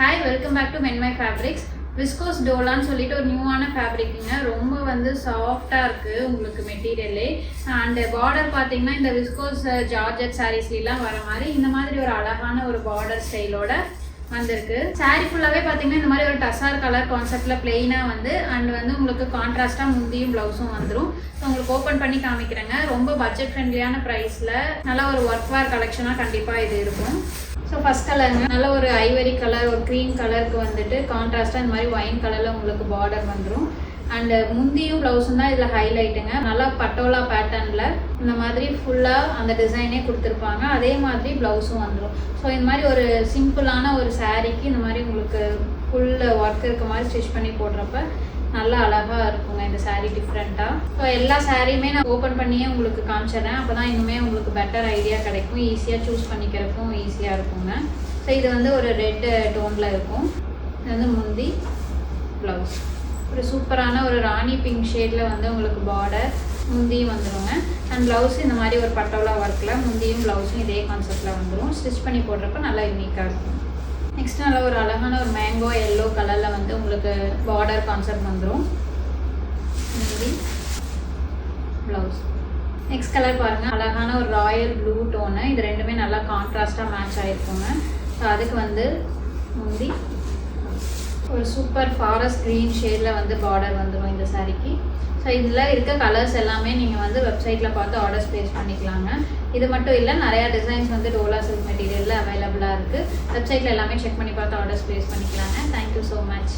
Hi, welcome back to Men My Fabrics. Viscose டோலான்னு சொல்லிட்டு ஒரு நியூவான ஃபேப்ரிக்குங்க. ரொம்ப வந்து சாஃப்டாக இருக்குது உங்களுக்கு மெட்டீரியலே. அண்ட் பார்டர் பார்த்தீங்கன்னா இந்த விஸ்கோஸ் ஜார்ஜெட் சாரீஸ்லாம் வர மாதிரி இந்த மாதிரி ஒரு அழகான ஒரு பார்டர் ஸ்டைலோட வந்திருக்கு. சாரீ ஃபுல்லாகவே பார்த்தீங்கன்னா இந்த மாதிரி ஒரு டசார் கலர் கான்செப்டில் பிளெயினாக வந்து அண்ட் வந்து உங்களுக்கு கான்ட்ராஸ்ட்டாக முந்தியும் ப்ளவுஸும் வந்துடும். ஸோ உங்களுக்கு ஓப்பன் பண்ணி காமிக்கிறேங்க. ரொம்ப பட்ஜெட் ஃப்ரெண்ட்லியான ப்ரைஸில் நல்லா ஒரு ஒர்க் வேர் கலெக்ஷனாக கண்டிப்பாக இது இருக்கும். ஸோ ஃபஸ்ட் கலருங்க நல்ல ஒரு ஐவரி கலர் ஒரு க்ரீம் கலருக்கு வந்துட்டு கான்ட்ராஸ்ட்டாக இந்த மாதிரி ஒயின் கலரில் உங்களுக்கு பார்டர் வந்துடும். அண்டு முந்தியும் ப்ளவுஸும் தான் இதில் ஹைலைட்டுங்க. நல்லா பட்டோலா பேட்டர்னில் இந்த மாதிரி ஃபுல்லாக அந்த டிசைனே கொடுத்துருப்பாங்க. அதே மாதிரி ப்ளவுஸும் வந்துடும். ஸோ இந்த மாதிரி ஒரு சிம்பிளான ஒரு சாரீக்கு இந்த மாதிரி உங்களுக்கு ஃபுல் ஒர்க் இருக்க மாதிரி ஸ்டிச் பண்ணி போடுறப்ப நல்லா அழகாக இருக்குங்க இந்த சாரீ டிஃப்ரெண்ட்டாக. ஸோ எல்லா சாரியுமே நான் ஓப்பன் பண்ணியே உங்களுக்கு காமிச்சிடுறேன். அப்போ தான் இன்னுமே உங்களுக்கு பெட்டர் ஐடியா கிடைக்கும். ஈஸியாக சூஸ் பண்ணிக்கிறதுக்கும் ஈஸியாக இருக்குங்க. ஸோ இது வந்து ஒரு ரெட் டோனில் இருக்கும். இது வந்து முந்தி ப்ளவுஸ் ஒரு சூப்பரான ஒரு ராணி பிங்க் ஷேடில் வந்து உங்களுக்கு பார்டர் முந்தியும் வந்துடுங்க. அண்ட் ப்ளவுஸ் இந்த மாதிரி ஒரு பட்டோலா ஒர்க்கில் முந்தியும் ப்ளவுஸும் இதே கான்செப்டில் வந்துடும். ஸ்டிச் பண்ணி போடுறப்ப நல்லா யூனிக்காக இருக்கும். நெக்ஸ்ட் நல்லா ஒரு அழகான ஒரு மேங்கோ எல்லோ கலரில் வந்து உங்களுக்கு பார்டர் கான்செப்ட் வந்துடும். முந்தி ப்ளவுஸ். நெக்ஸ்ட் கலர் பாருங்கள், அழகான ஒரு ராயல் ப்ளூ டோனு. இது ரெண்டுமே நல்லா கான்ட்ராஸ்டாக மேட்ச் ஆகிருக்குங்க. ஸோ அதுக்கு வந்து முந்தி ஒரு சூப்பர் ஃபாரஸ்ட் க்ரீன் ஷேடில் வந்து பார்டர் வந்துடும் இந்த சாரீக்கு. ஸோ இதில் இருக்க கலர்ஸ் எல்லாமே நீங்கள் வந்து வெப்சைட்டில் பார்த்து ஆர்டர்ஸ் ப்ளேஸ் பண்ணிக்கலாங்க. இது மட்டும் இல்லை, நிறையா டிசைன்ஸ் வந்து டோலா சில்க் மெட்டீரியலில் அவைலபிளாக இருக்குது. வெப்சைட்டில் எல்லாமே செக் பண்ணி பார்த்து ஆர்டர்ஸ் ப்ளேஸ் பண்ணிக்கலாங்க. Thank you so much.